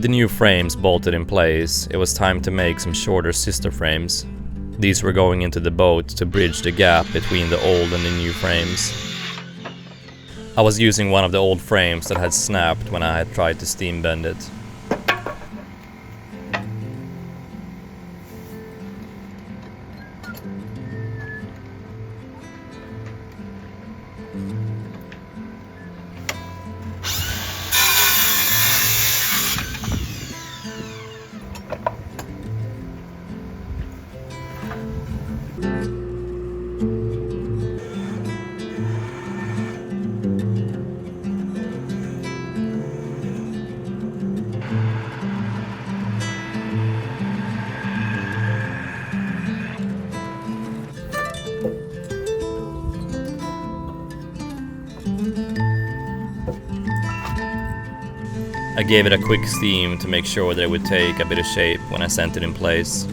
the new frames bolted in place, it was time to make some shorter sister frames. These were going into the boat to bridge the gap between the old and the new frames. I was using one of the old frames that had snapped when I had tried to steam bend it. I gave it a quick steam to make sure that it would take a bit of shape when I sent it in place.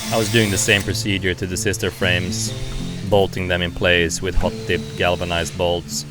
I was doing the same procedure to the sister frames, bolting them in place with hot-dipped galvanized bolts.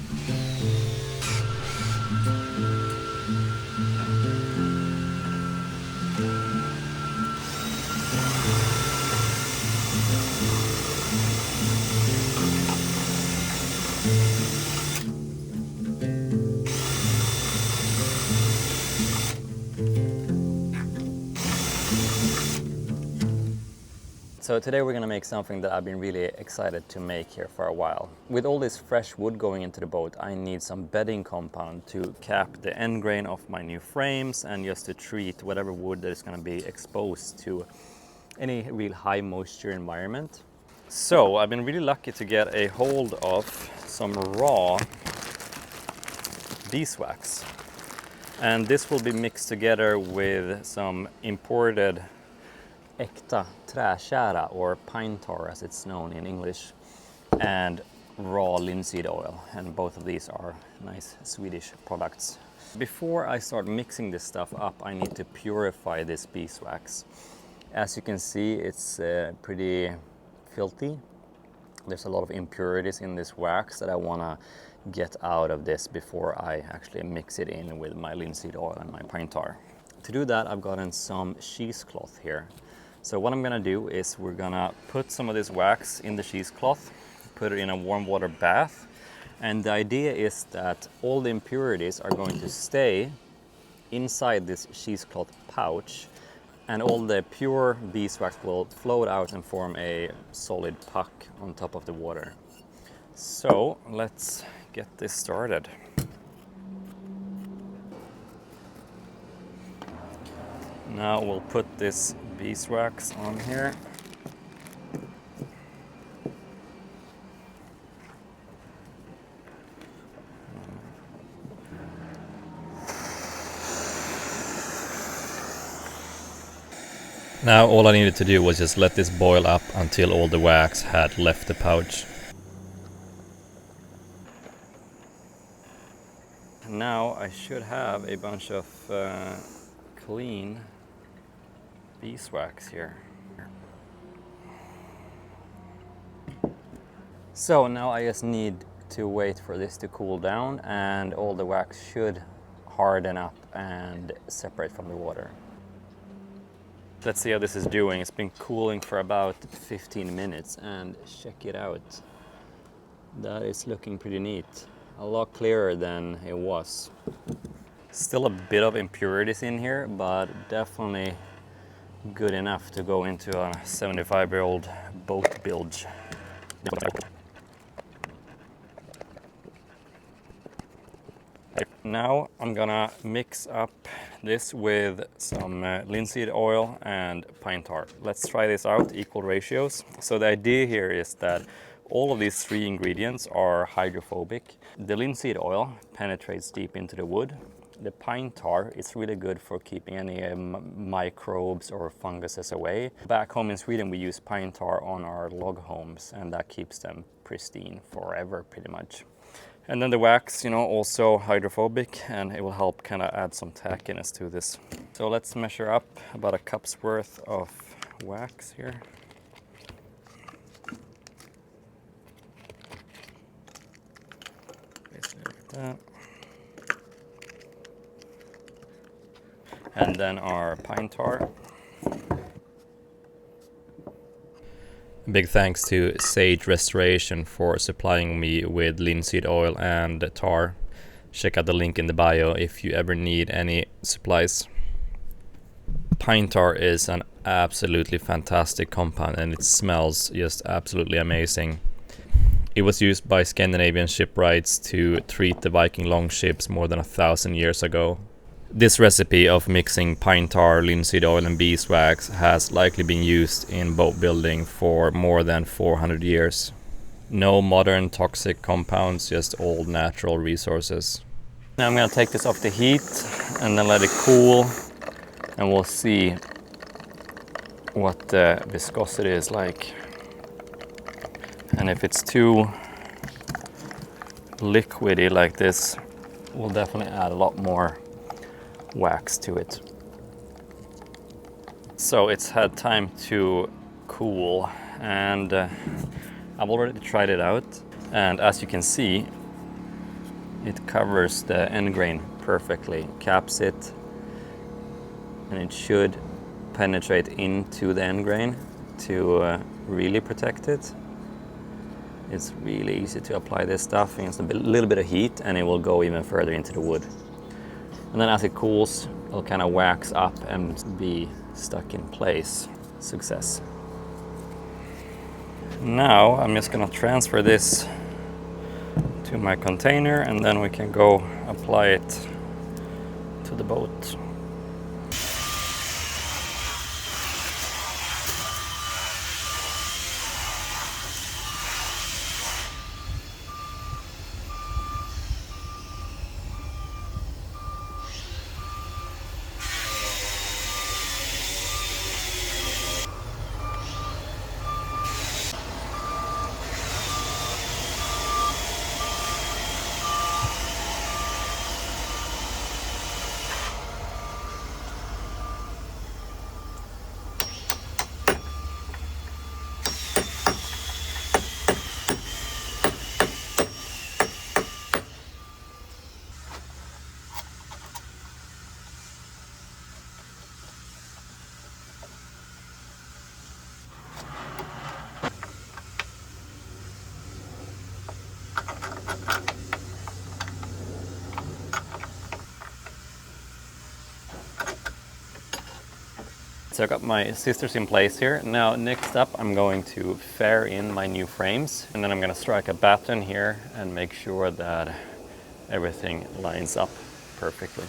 So today we're gonna make something that I've been really excited to make here for a while. With all this fresh wood going into the boat, I need some bedding compound to cap the end grain of my new frames and just to treat whatever wood that is gonna be exposed to any real high moisture environment. So I've been really lucky to get a hold of some raw beeswax. And this will be mixed together with some imported äkta trätjära, or pine tar as it's known in English, and raw linseed oil, and both of these are nice Swedish products. Before I start mixing this stuff up, I need to purify this beeswax. As you can see, it's pretty filthy. There's a lot of impurities in this wax that I want to get out of this before I actually mix it in with my linseed oil and my pine tar. To do that, I've gotten some cheesecloth here. So what I'm gonna do is we're gonna put some of this wax in the cheesecloth, put it in a warm water bath, and the idea is that all the impurities are going to stay inside this cheesecloth pouch, and all the pure beeswax will float out and form a solid puck on top of the water. So let's get this started. Now we'll put this beeswax on here. Now all I needed to do was just let this boil up until all the wax had left the pouch. Now I should have a bunch of clean beeswax here. So now I just need to wait for this to cool down, and all the wax should harden up and separate from the water. Let's see how this is doing. It's been cooling for about 15 minutes and check it out. That is looking pretty neat. A lot clearer than it was. Still a bit of impurities in here, but definitely good enough to go into a 75-year-old boat bilge. Now I'm gonna mix up this with some linseed oil and pine tar. Let's try this out, equal ratios. So the idea here is that all of these three ingredients are hydrophobic. The linseed oil penetrates deep into the wood. The pine tar is really good for keeping any microbes or funguses away. Back home in Sweden we use pine tar on our log homes, and that keeps them pristine forever pretty much. And then the wax, you know, also hydrophobic, and it will help kind of add some tackiness to this. So let's measure up about a cup's worth of wax here. Basically like that. And then our pine tar. Big thanks to Sage Restoration for supplying me with linseed oil and tar. Check out the link in the bio if you ever need any supplies. Pine tar is an absolutely fantastic compound, and it smells just absolutely amazing. It was used by Scandinavian shipwrights to treat the Viking longships more than 1,000 years ago. This recipe of mixing pine tar, linseed oil and beeswax has likely been used in boat building for more than 400 years. No modern toxic compounds, just old natural resources. Now I'm going to take this off the heat and then let it cool, and we'll see what the viscosity is like. And if it's too liquidy like this, we'll definitely add a lot more wax to it. So it's had time to cool, and I've already tried it out, and as you can see, it covers the end grain perfectly, caps it, and it should penetrate into the end grain to really protect it. It's really easy to apply this stuff, and it's a little bit of heat and it will go even further into the wood. And then as it cools, it'll kind of wax up and be stuck in place. Success. Now I'm just going to transfer this to my container, and then we can go apply it to the boat. So I got my scissors in place here. Now next up I'm going to fare in my new frames, and then I'm going to strike a batten here and make sure that everything lines up perfectly.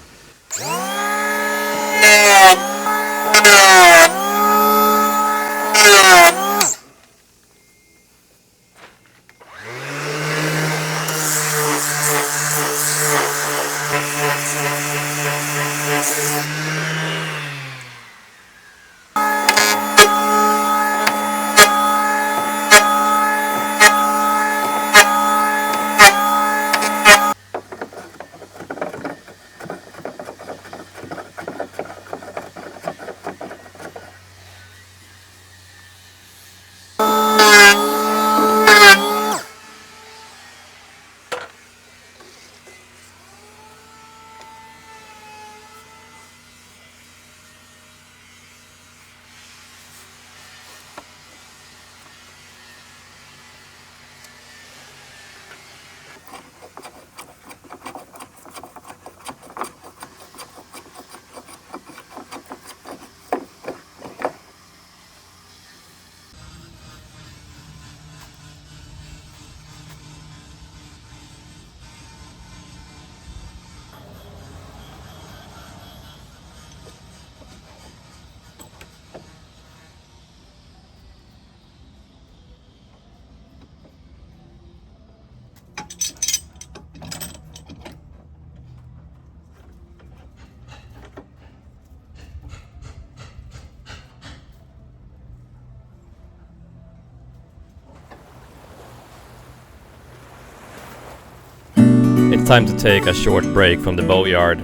time to take a short break from the boatyard.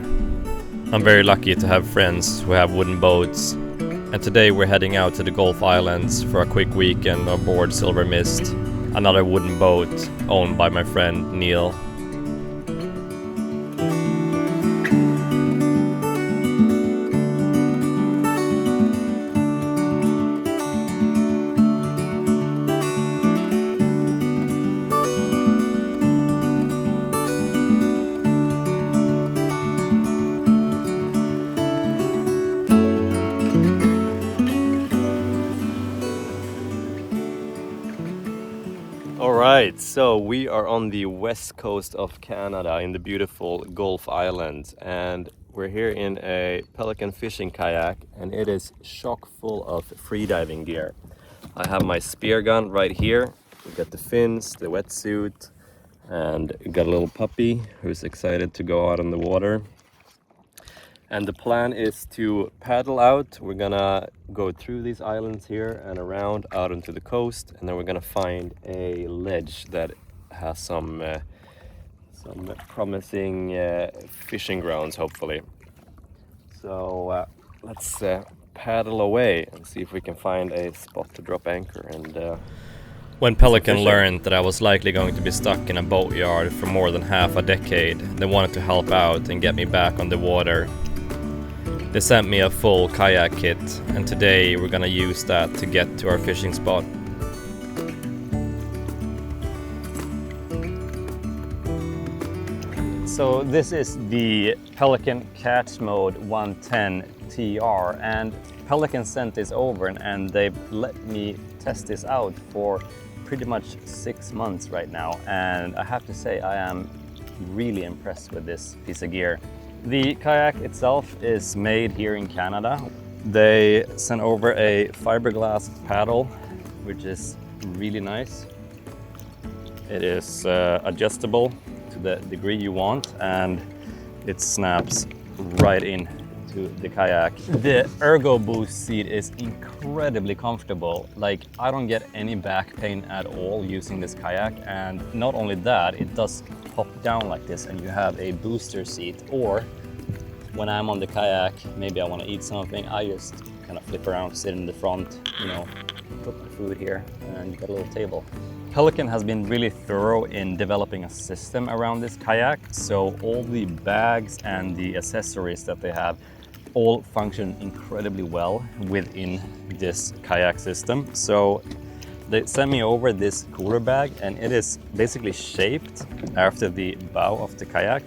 I'm very lucky to have friends who have wooden boats, and today we're heading out to the Gulf Islands for a quick weekend on board Silver Mist, another wooden boat owned by my friend Neil. Alright, so we are on the west coast of Canada in the beautiful Gulf Islands, and we're here in a pelican fishing kayak, and it is chock full of freediving gear. I have my spear gun right here. We got the fins, the wetsuit, and we got a little puppy who's excited to go out on the water. And the plan is to paddle out. We're gonna go through these islands here and around out onto the coast, and then we're gonna find a ledge that has some promising fishing grounds, hopefully. So let's paddle away and see if we can find a spot to drop anchor. And when Pelican learned that I was likely going to be stuck in a boatyard for more than half a decade, they wanted to help out and get me back on the water. They sent me a full kayak kit, and today we're gonna use that to get to our fishing spot. So this is the Pelican Catch Mode 110 TR, and Pelican sent this over and they've let me test this out for pretty much 6 months right now, and I have to say I am really impressed with this piece of gear. The kayak itself is made here in Canada. They sent over a fiberglass paddle, which is really nice. It is adjustable to the degree you want, and it snaps right in to the kayak. The Ergo Boost seat is incredibly comfortable. Like, I don't get any back pain at all using this kayak, and not only that, it does pop down like this and you have a booster seat, or when I'm on the kayak, maybe I want to eat something, I just kind of flip around, sit in the front, you know, put my food here, and you got a little table. Pelican has been really thorough in developing a system around this kayak, so all the bags and the accessories that they have all function incredibly well within this kayak system. So they sent me over this cooler bag, and it is basically shaped after the bow of the kayak.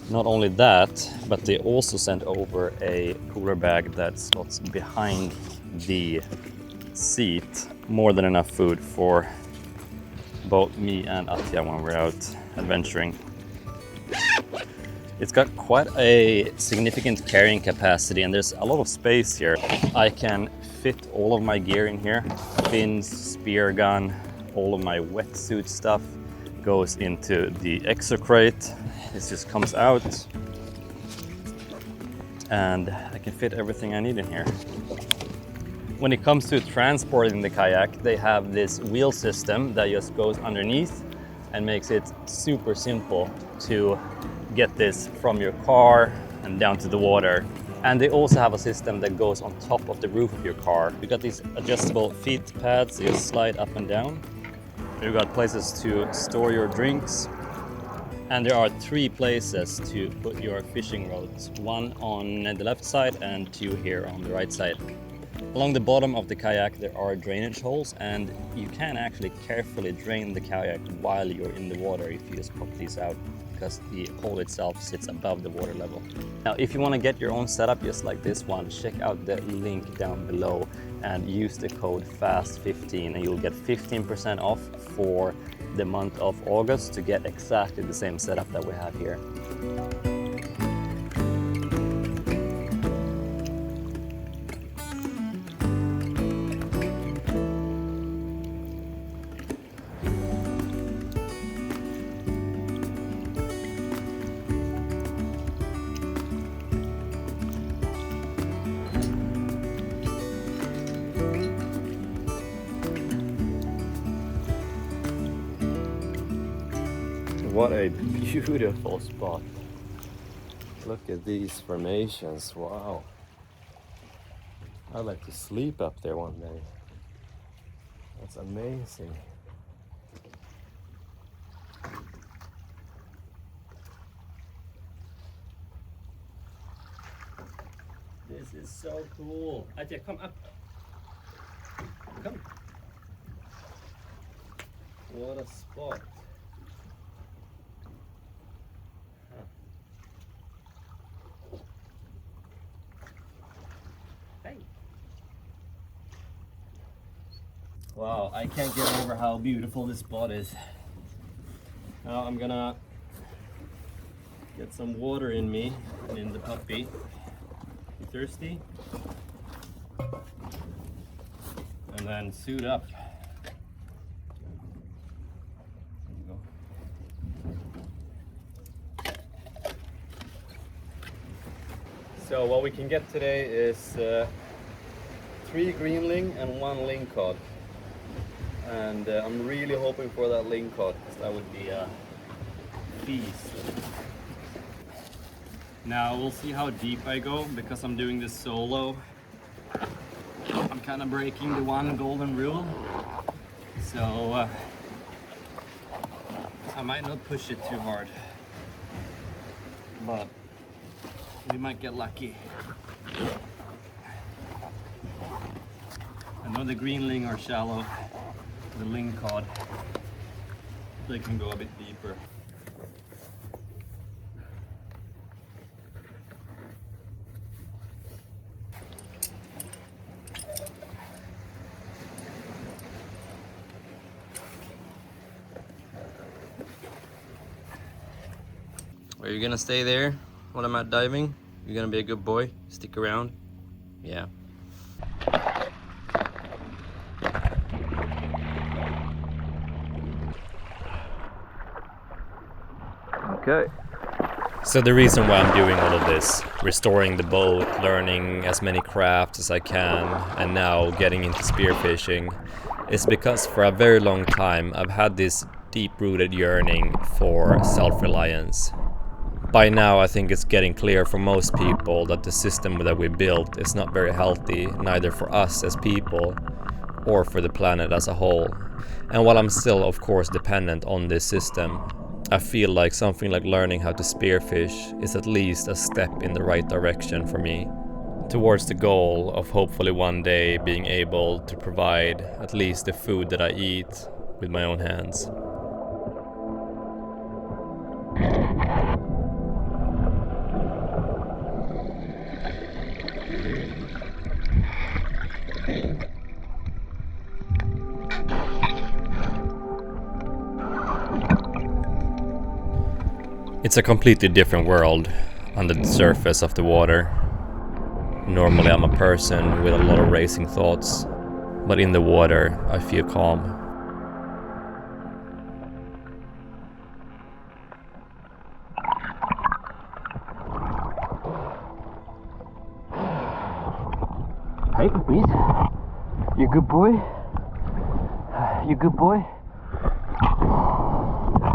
Not only that, but they also sent over a cooler bag that slots behind the seat. More than enough food for both me and Atya when we're out adventuring. It's got quite a significant carrying capacity, and there's a lot of space here. I can fit all of my gear in here. Fins, spear gun, all of my wetsuit stuff goes into the Exocrate. This just comes out, and I can fit everything I need in here. When it comes to transporting the kayak, they have this wheel system that just goes underneath and makes it super simple to get this from your car and down to the water. And they also have a system that goes on top of the roof of your car. You got these adjustable feet pads, you slide up and down. You've got places to store your drinks. And there are 3 places to put your fishing rods. 1 on the left side and 2 here on the right side. Along the bottom of the kayak there are drainage holes, and you can actually carefully drain the kayak while you're in the water if you just pop these out, because the hole itself sits above the water level. Now, if you want to get your own setup just like this one, check out the link down below and use the code FAST15 and you'll get 15% off for the month of August to get exactly the same setup that we have here. What a beautiful spot. Look at these formations, wow. I'd like to sleep up there one day. That's amazing. This is so cool. Atya, come up. Come. What a spot. Huh. Hey. Wow, I can't get over how beautiful this spot is. Now I'm gonna get some water in me and in the puppy. You thirsty? And then suit up. There you go. So what we can get today is 3 greenling and 1 lingcod. And I'm really hoping for that lingcod, because that would be a feast. Now we'll see how deep I go, because I'm doing this solo. I'm kind of breaking the one golden rule, so I might not push it too hard, but we might get lucky. I know the greenling are shallow, the lingcod, they can go a bit deeper. Are you gonna stay there while I'm out diving? You're gonna be a good boy? Stick around? Yeah. Okay. So the reason why I'm doing all of this, restoring the boat, learning as many crafts as I can, and now getting into spearfishing, is because for a very long time I've had this deep-rooted yearning for self-reliance. By now I think it's getting clear for most people that the system that we built is not very healthy, neither for us as people or for the planet as a whole. And while I'm still of course dependent on this system, I feel like something like learning how to spearfish is at least a step in the right direction for me, towards the goal of hopefully one day being able to provide at least the food that I eat with my own hands. It's a completely different world under the surface of the water. Normally I'm a person with a lot of racing thoughts, but in the water I feel calm. Hey puppies, you good boy? You good boy?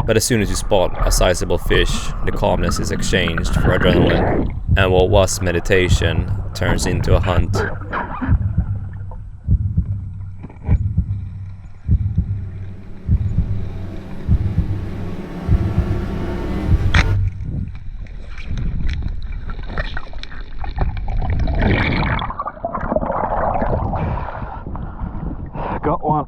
But as soon as you spot a sizable fish, the calmness is exchanged for adrenaline, and what was meditation turns into a hunt. Got one.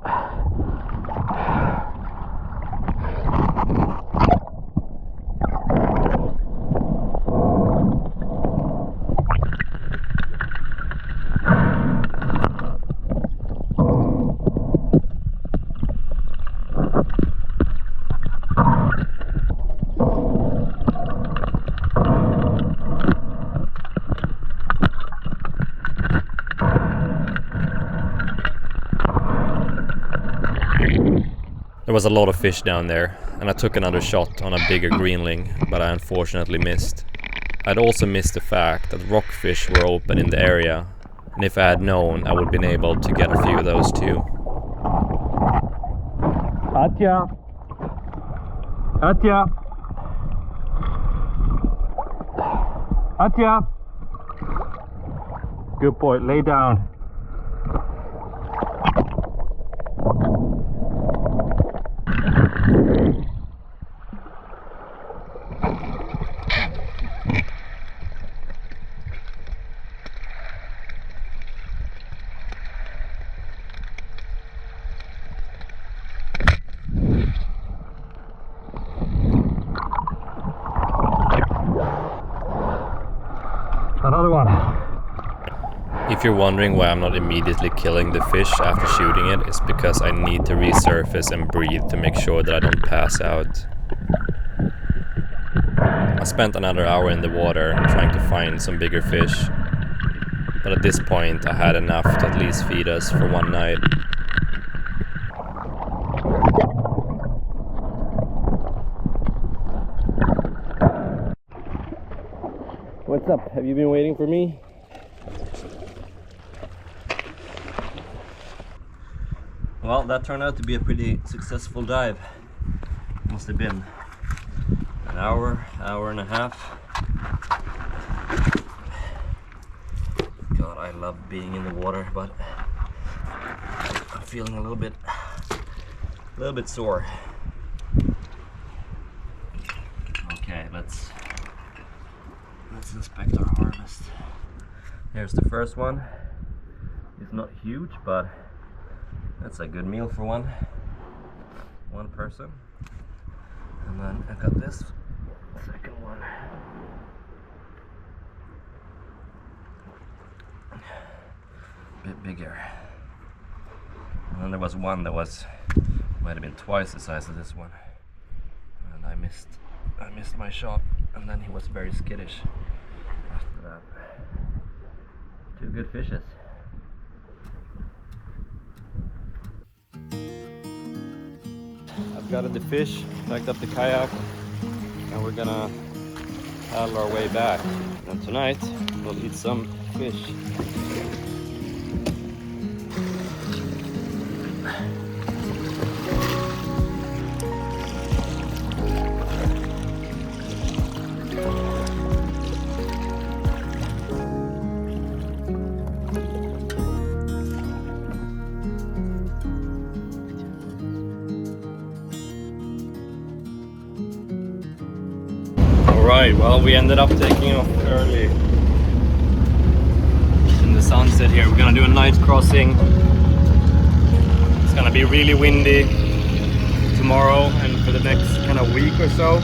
There was a lot of fish down there, and I took another shot on a bigger greenling, but I unfortunately missed. I'd also missed the fact that rockfish were open in the area, and if I had known, I would have been able to get a few of those too. Atya! Atya! Atya! Good boy, lay down. Another one. If you're wondering why I'm not immediately killing the fish after shooting it, it's because I need to resurface and breathe to make sure that I don't pass out. I spent another hour in the water trying to find some bigger fish, but at this point I had enough to at least feed us for one night. What's up? Have you been waiting for me? Well, that turned out to be a pretty successful dive. Must have been an hour and a half. God, I love being in the water, but I'm feeling a little bit sore. Okay, let's inspect our harvest. Here's the first one. It's not huge, but that's a good meal for one person. And then I got this second one. A bit bigger. And then there was one that might have been twice the size of this one. And I missed my shot, and then he was very skittish after that. Two good fishes. I've got the fish, packed up the kayak, and we're gonna paddle our way back. And tonight we'll eat some fish. Alright, well, we ended up taking off early in the sunset here. We're gonna do a night crossing. It's gonna be really windy tomorrow and for the next kind of week or so.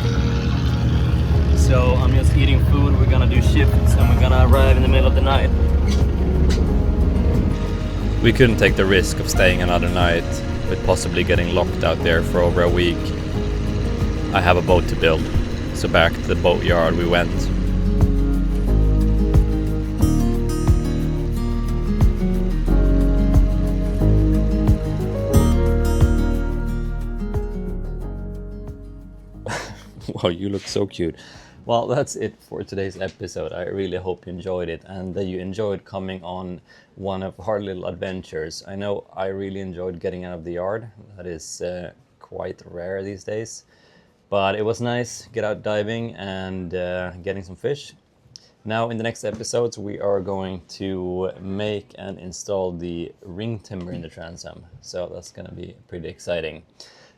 So I'm just eating food. We're gonna do shifts and we're gonna arrive in the middle of the night. We couldn't take the risk of staying another night with possibly getting locked out there for over a week. I have a boat to build. So back to the boatyard we went. Wow, you look so cute. Well, that's it for today's episode. I really hope you enjoyed it and that you enjoyed coming on one of our little adventures. I know I really enjoyed getting out of the yard. That is quite rare these days. But it was nice, get out diving and getting some fish. Now in the next episodes we are going to make and install the ring timber in the transom. So that's going to be pretty exciting.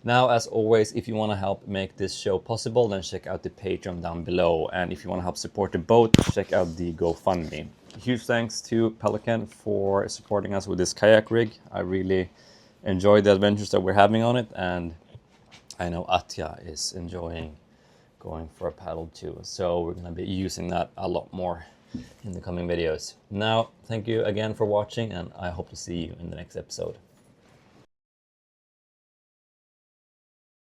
Now as always, if you want to help make this show possible, then check out the Patreon down below. And if you want to help support the boat, check out the GoFundMe. Huge thanks to Pelican for supporting us with this kayak rig. I really enjoyed the adventures that we're having on it, and I know Atya is enjoying going for a paddle too. So we're going to be using that a lot more in the coming videos. Now, thank you again for watching, and I hope to see you in the next episode.